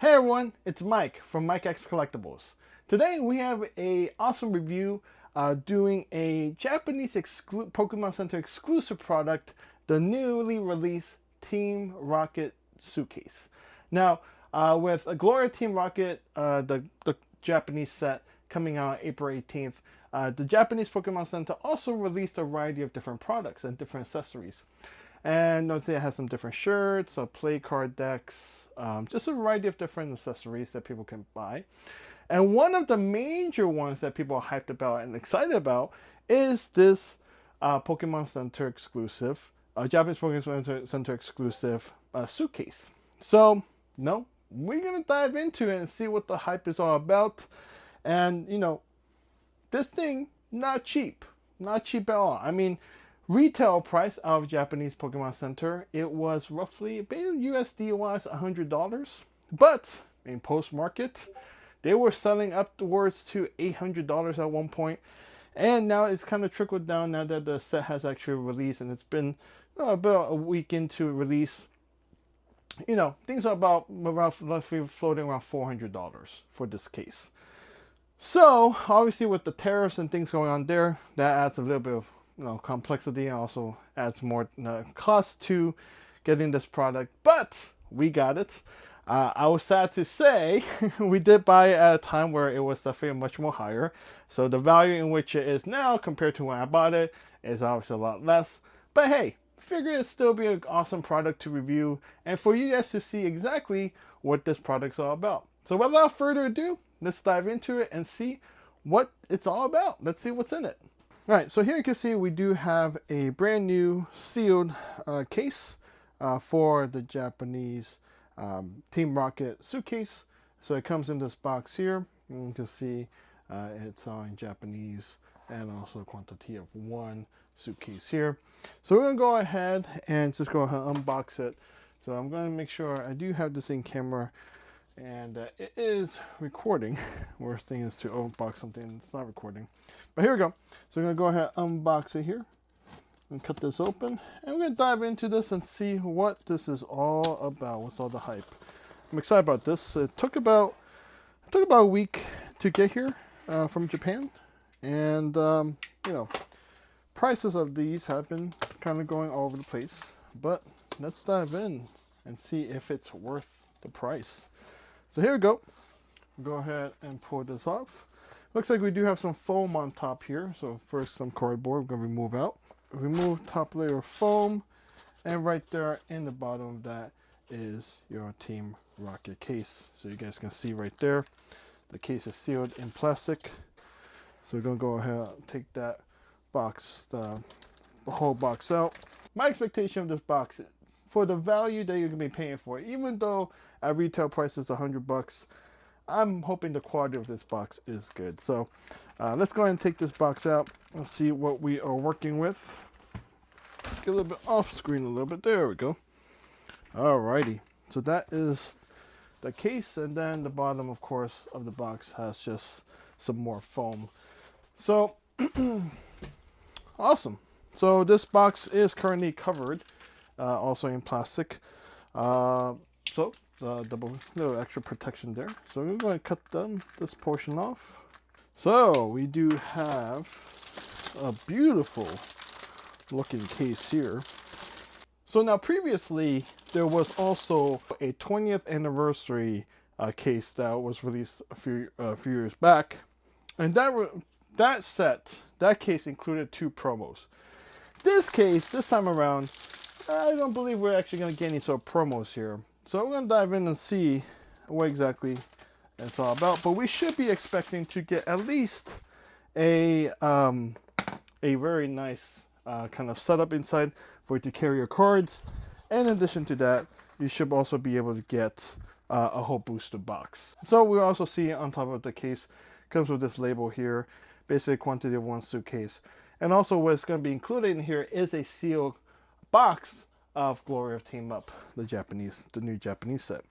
Hey everyone, it's Mike from Mike X Collectibles. Today we have a awesome review doing a Japanese Pokemon Center exclusive product, the newly released Team Rocket suitcase. Now, with a Gloria Team Rocket, the Japanese set coming out April 18th, the Japanese Pokemon Center also released a variety of different products and different accessories. And notice it has some different shirts, play card decks, just a variety of different accessories that people can buy. And one of the major ones that people are hyped about and excited about is this Pokemon Center exclusive, Japanese Pokemon Center exclusive suitcase. So, no, we're going to dive into it and see what the hype is all about. And, this thing, not cheap. Not cheap at all. I mean, retail price of Japanese Pokemon Center, it was roughly USD wise $100, but in post market they were selling upwards to $800 at one point, and now it's kind of trickled down now that the set has actually released and it's been about a week into release. Things are about roughly floating around $400 for this case. So obviously with the tariffs and things going on there, that adds a little bit of complexity, and also adds more cost to getting this product, but we got it. I was sad to say we did buy it at a time where it was definitely much more higher, so the value in which it is now compared to when I bought it is obviously a lot less, but hey, figure it'd still be an awesome product to review and for you guys to see exactly what this product's all about. So without further ado, let's dive into it and see what it's all about. Let's see what's in it. All right, so here you can see we do have a brand new sealed case for the Japanese Team Rocket suitcase. So it comes in this box here. And you can see it's all in Japanese and also a quantity of one suitcase here. So we're gonna go ahead and just go ahead and unbox it. So I'm gonna make sure I do have this in camera and it is recording. Worst thing is to unbox something that's not recording. But here we go. So we're going to go ahead and unbox it here and cut this open. And we're going to dive into this and see what this is all about. What's all the hype? I'm excited about this. It took about a week to get here from Japan. And, prices of these have been kind of going all over the place. But let's dive in and see if it's worth the price. So here we go. Go ahead and pull this off. Looks like we do have some foam on top here. So first some cardboard we're going to remove out. Remove top layer of foam. And right there in the bottom of that is your Team Rocket case. So you guys can see right there. The case is sealed in plastic. So we're going to go ahead and take that box, the whole box out. My expectation of this box, for the value that you're going to be paying for it, even though at retail price is $100, I'm hoping the quality of this box is good. So let's go ahead and take this box out and see what we are working with. Get a little bit off screen a little bit. There we go. Alrighty. So that is the case, and then the bottom, of course, of the box has just some more foam. So awesome. So this box is currently covered, also in plastic. So double little extra protection there. So we're going to cut this portion off. So we do have a beautiful looking case here. So now previously there was also a 20th anniversary case that was released a few years back, and that case included 2 promos. This case, this time around, I don't believe we're actually going to get any sort of promos here. So we're going to dive in and see what exactly it's all about. But we should be expecting to get at least a very nice kind of setup inside for you to carry your cards. And in addition to that, you should also be able to get a whole booster box. So we also see on top of the case, comes with this label here, basically quantity of one suitcase. And also what's going to be included in here is a sealed box of Gloria Team Up, the new Japanese set.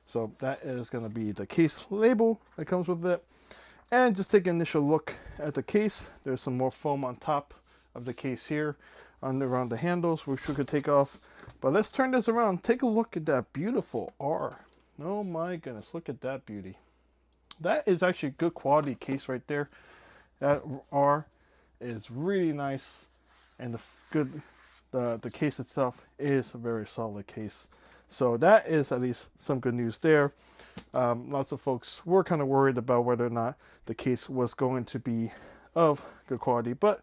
So that is going to be the case label that comes with it. And just take an initial look at the case. There's some more foam on top of the case here, around the handles, which we could take off. But let's turn this around. Take a look at that beautiful R Oh my goodness, look at that beauty. That is actually a good quality case right there. That R is really nice, and the case itself is a very solid case. So that is at least some good news there. Lots of folks were kind of worried about whether or not the case was going to be of good quality, but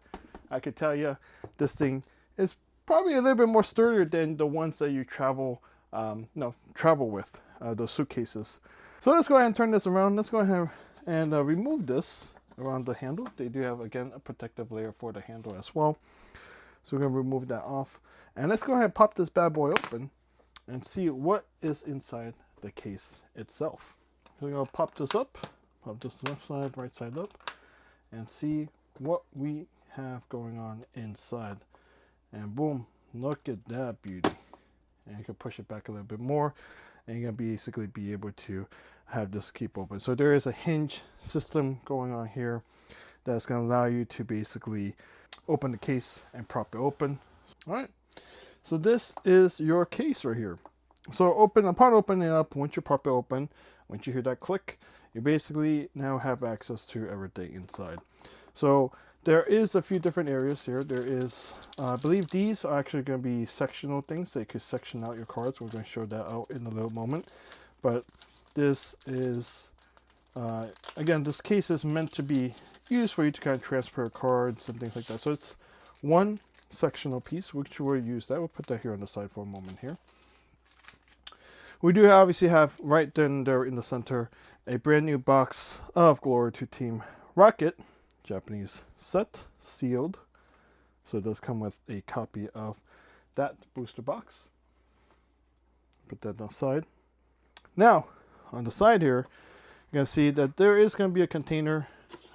I could tell you this thing is probably a little bit more sturdier than the ones that you travel with, those suitcases. So let's go ahead and turn this around. Let's go ahead and remove this around the handle. They do have, again, a protective layer for the handle as well. So we're going to remove that off. And let's go ahead and pop this bad boy open and see what is inside the case itself. So we're going to pop this up, pop this left side, right side up, and see what we have going on inside. And boom, look at that beauty. And you can push it back a little bit more, and you're going to basically be able to have this keep open. So there is a hinge system going on here that's going to allow you to basically open the case and prop it open. All right, so this is your case right here. So upon opening it up, once you prop it open, once you hear that click, you basically now have access to everything inside. So there is a few different areas here. There is, I believe these are actually going to be sectional things. They could section out your cards. We're going to show that out in a little moment. But this is, again, this case is meant to be used for you to kind of transfer cards and things like that. So it's one sectional piece, which we'll use that. We'll put that here on the side for a moment here. We do obviously have right then there in the center a brand new box of Glory to Team Rocket, Japanese set, sealed. So it does come with a copy of that booster box. Put that on the side. Now, on the side here, you're going to see that there is going to be a container.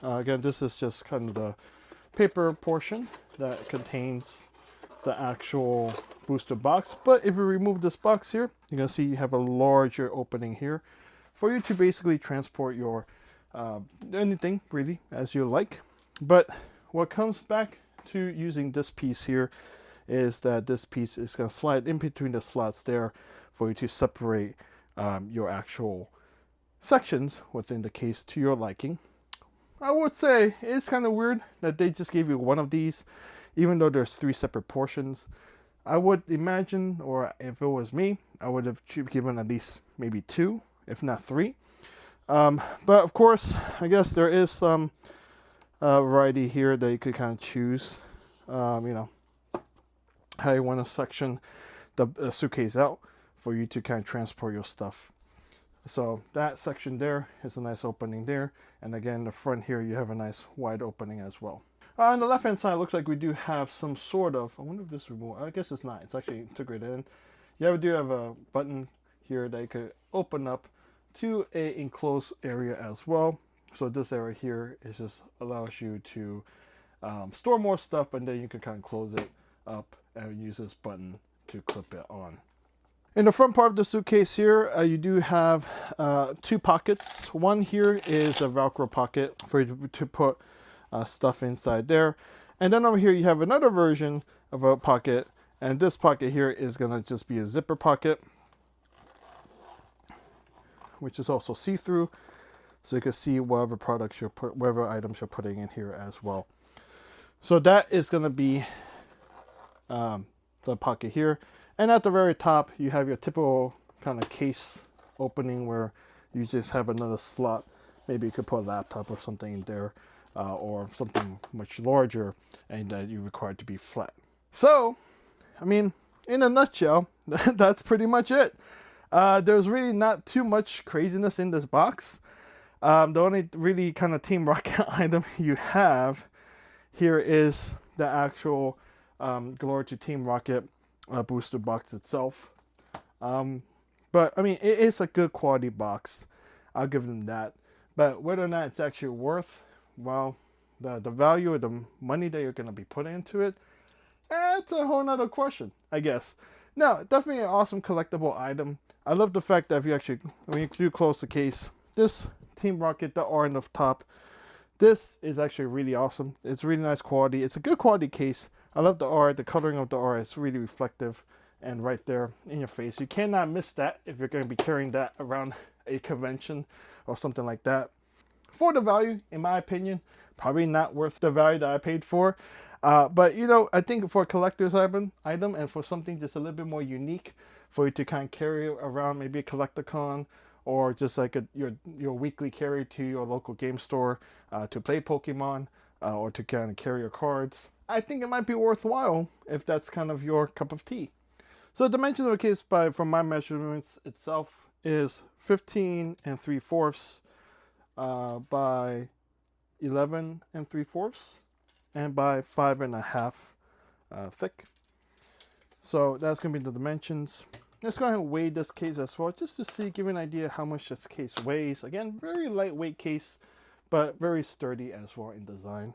Again, this is just kind of the paper portion that contains the actual booster box. But if you remove this box here, you're going to see you have a larger opening here for you to basically transport your anything really as you like. But what comes back to using this piece here is that this piece is going to slide in between the slots there for you to separate your actual sections within the case to your liking. I would say it's kind of weird that they just gave you one of these, even though there's 3 separate portions. I would imagine, or if it was me, I would have given at least maybe 2, if not 3. But of course, I guess there is some variety here that you could kind of choose, how you want to section the suitcase out for you to kind of transport your stuff. So that section there is a nice opening there. And again, the front here, you have a nice wide opening as well. On the left hand side, it looks like we do have some sort of, I wonder if this remote, I guess it's not, it's actually integrated in. You do have a button here that you could open up to a enclosed area as well. So this area here is just allows you to store more stuff, but then you can kind of close it up and use this button to clip it on. In the front part of the suitcase here, you do have 2 pockets. One here is a Velcro pocket for you to put stuff inside there. And then over here you have another version of a pocket. And this pocket here is going to just be a zipper pocket, which is also see-through. So you can see whatever products whatever items you're putting in here as well. So that is going to be the pocket here. And at the very top, you have your typical kind of case opening where you just have another slot. Maybe you could put a laptop or something in there, or something much larger and that you require to be flat. So, I mean, in a nutshell, that's pretty much it. There's really not too much craziness in this box. The only really kind of Team Rocket item you have here is the actual Glory to Team Rocket booster box itself. But I mean, it is a good quality box. I'll give them that. But whether or not it's actually worth, well, the value of the money that you're going to be putting into it, that's a whole nother question, I guess. No, definitely an awesome collectible item. I love the fact that if you actually, when you do close the case, this Team Rocket, the R on the top, this is actually really awesome. It's really nice quality. It's a good quality case. I love the R. The coloring of the R is really reflective and right there in your face. You cannot miss that if you're going to be carrying that around a convention or something like that. For the value, in my opinion, probably not worth the value that I paid for. But you know, I think for a collector's item and for something just a little bit more unique for you to kind of carry around, maybe a collecticon or just like your weekly carry to your local game store to play Pokemon or to kind of carry your cards, I think it might be worthwhile if that's kind of your cup of tea. So the dimensions of the case from my measurements itself is 15 3/4 by 11 3/4 and by 5.5 thick. So that's going to be the dimensions. Let's go ahead and weigh this case as well, just to see, give you an idea how much this case weighs. Again, very lightweight case, but very sturdy as well in design.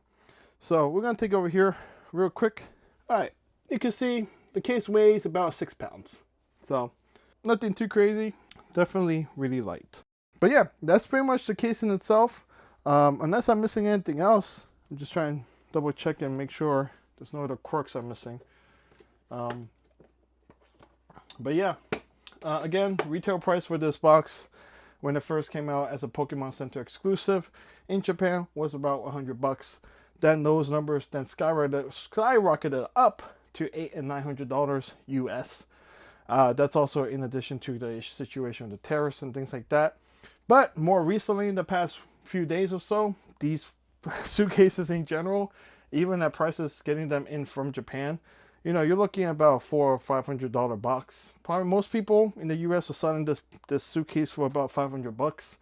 So we're going to take over here real quick. All right, you can see the case weighs about 6 pounds. So nothing too crazy, definitely really light. But yeah, that's pretty much the case in itself. Unless I'm missing anything else, I'm just trying to double check and make sure there's no other quirks I'm missing. But yeah, again, retail price for this box when it first came out as a Pokemon Center exclusive in Japan was about $100. Then those numbers then skyrocketed up to $800 and $900 US. That's also in addition to the situation with the tariffs and things like that. But more recently, in the past few days or so, these suitcases in general, even at prices getting them in from Japan, you know, you're looking at about $400 or $500 box. Probably most people in the US are selling this suitcase for about $500.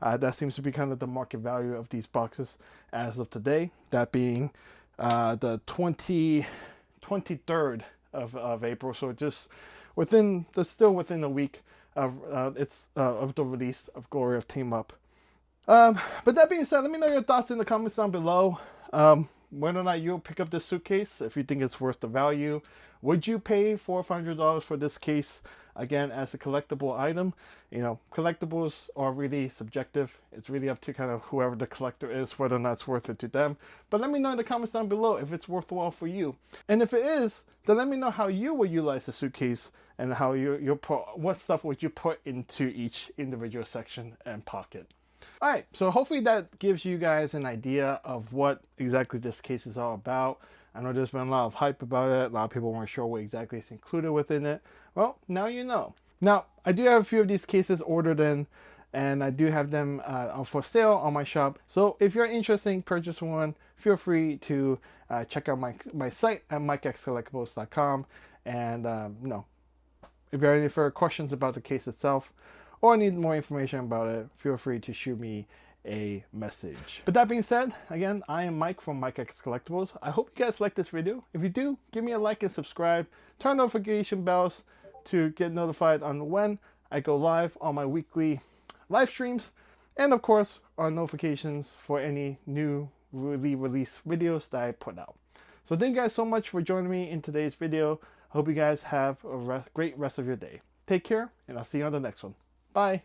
That seems to be kind of the market value of these boxes as of today. That being the 23rd of April. So just still within a week of the release of Glory of Team Up. But that being said, let me know your thoughts in the comments down below. Whether or not you'll pick up this suitcase, if you think it's worth the value. Would you pay $400 or $500 for this case? Again, as a collectible item, you know, collectibles are really subjective. It's really up to kind of whoever the collector is, whether or not it's worth it to them. But let me know in the comments down below if it's worthwhile for you. And if it is, then let me know how you will utilize the suitcase and how what stuff would you put into each individual section and pocket. All right, so hopefully that gives you guys an idea of what exactly this case is all about. I know there's been a lot of hype about it. A lot of people weren't sure what exactly is included within it. Well, now you know. Now, I do have a few of these cases ordered in, and I do have them for sale on my shop. So if you're interested in purchasing one, feel free to check out my site at mikexcollectibles.com. And if you have any further questions about the case itself, or need more information about it, feel free to shoot me a message. But that being said, again, I am Mike from Mike X Collectibles. I hope you guys like this video. If you do, give me a like and subscribe. Turn notification bells to get notified on when I go live on my weekly live streams. And of course, on notifications for any new release videos that I put out. So thank you guys so much for joining me in today's video. I hope you guys have a great rest of your day. Take care, and I'll see you on the next one. Bye.